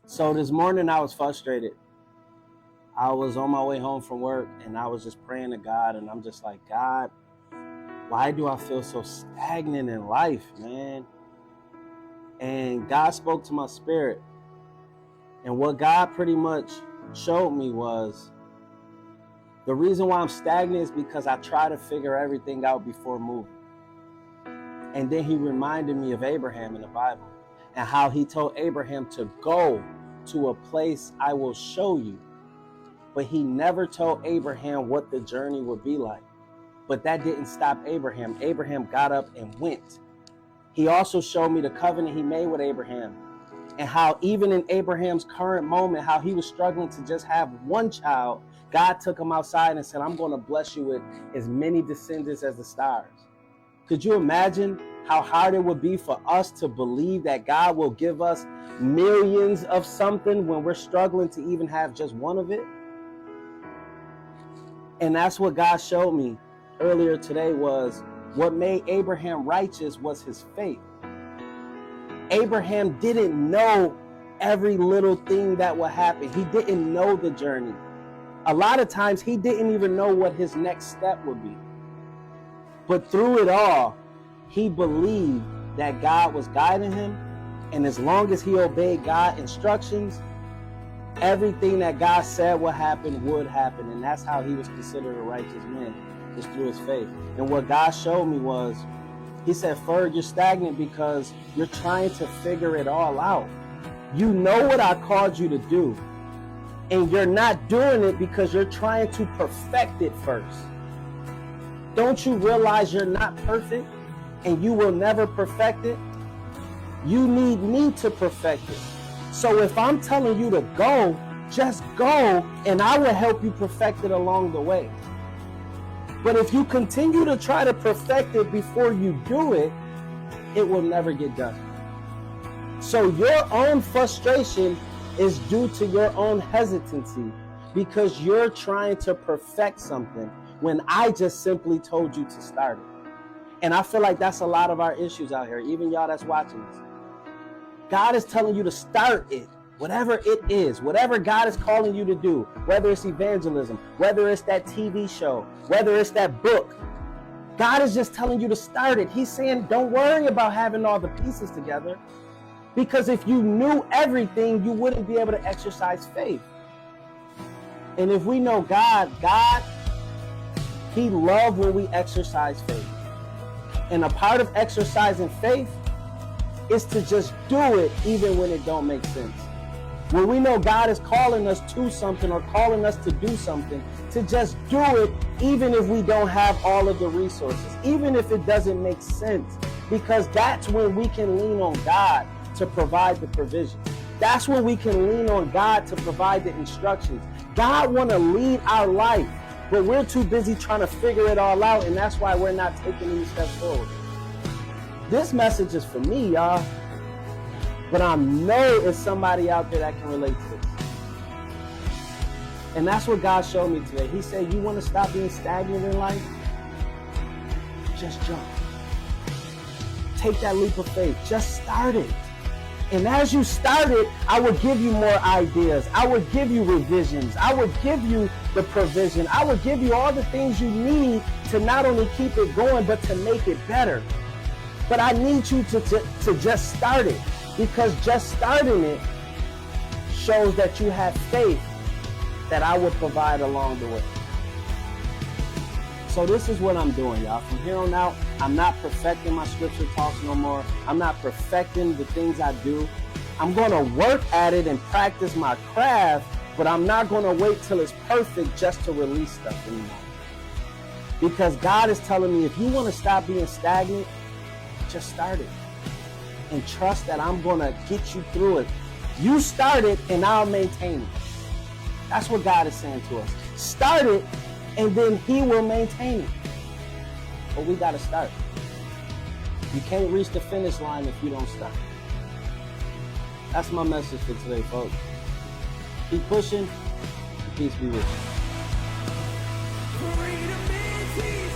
So this morning I was frustrated. I was on my way home from work and I was just praying to God, and I'm just like, God, why do I feel so stagnant in life, man? And God spoke to my spirit. And what God pretty much showed me was the reason why I'm stagnant is because I try to figure everything out before moving. And then he reminded me of Abraham in the Bible and how he told Abraham to go to a place I will show you. But he never told Abraham what the journey would be like. But that didn't stop Abraham. Abraham got up and went. He also showed me the covenant he made with Abraham, and how even in Abraham's current moment, how he was struggling to just have one child, God took him outside and said, I'm going to bless you with as many descendants as the stars. Could you imagine how hard it would be for us to believe that God will give us millions of something when we're struggling to even have just one of it? And that's what God showed me earlier today, was what made Abraham righteous was his faith. Abraham didn't know every little thing that would happen. He didn't know the journey. A lot of times he didn't even know what his next step would be. But through it all, he believed that God was guiding him. And as long as he obeyed God's instructions, everything that God said would happen would happen. And that's how he was considered a righteous man, just through his faith. And what God showed me was, he said, Ferg, you're stagnant because you're trying to figure it all out. You know what I called you to do, and you're not doing it because you're trying to perfect it first. Don't you realize you're not perfect and you will never perfect it? You need me to perfect it. So if I'm telling you to go, just go, and I will help you perfect it along the way. But if you continue to try to perfect it before you do it, it will never get done. So your own frustration is due to your own hesitancy, because you're trying to perfect something when I just simply told you to start it. And I feel like that's a lot of our issues out here, even y'all that's watching this. God is telling you to start it, whatever it is, whatever God is calling you to do, whether it's evangelism, whether it's that TV show, whether it's that book. God is just telling you to start it. He's saying, don't worry about having all the pieces together, because if you knew everything, you wouldn't be able to exercise faith. And if we know God, He loves when we exercise faith. And a part of exercising faith is to just do it even when it don't make sense. When we know God is calling us to something or calling us to do something, to just do it even if we don't have all of the resources, even if it doesn't make sense, because that's when we can lean on God to provide the provision. That's when we can lean on God to provide the instructions. God want to lead our life, but we're too busy trying to figure it all out, and that's why we're not taking any steps forward. This message is for me, y'all, but I know it's somebody out there that can relate to this. And that's what God showed me today. He said, you want to stop being stagnant in life? Just jump. Take that leap of faith. Just start it. And as you start it, I will give you more ideas. I will give you revisions. I will give you the provision. I will give you all the things you need to not only keep it going, but to make it better. But I need you to just start it, because just starting it shows that you have faith that I will provide along the way. So this is what I'm doing, y'all. From here on out, I'm not perfecting my scripture talks no more. I'm not perfecting the things I do. I'm going to work at it and practice my craft, but I'm not going to wait till it's perfect just to release stuff anymore. Because God is telling me, if you want to stop being stagnant, just start it. And trust that I'm going to get you through it. You start it and I'll maintain it. That's what God is saying to us. Start it and then He will maintain it. But we got to start. You can't reach the finish line if you don't start. That's my message for today, folks. Keep pushing. Peace be with you.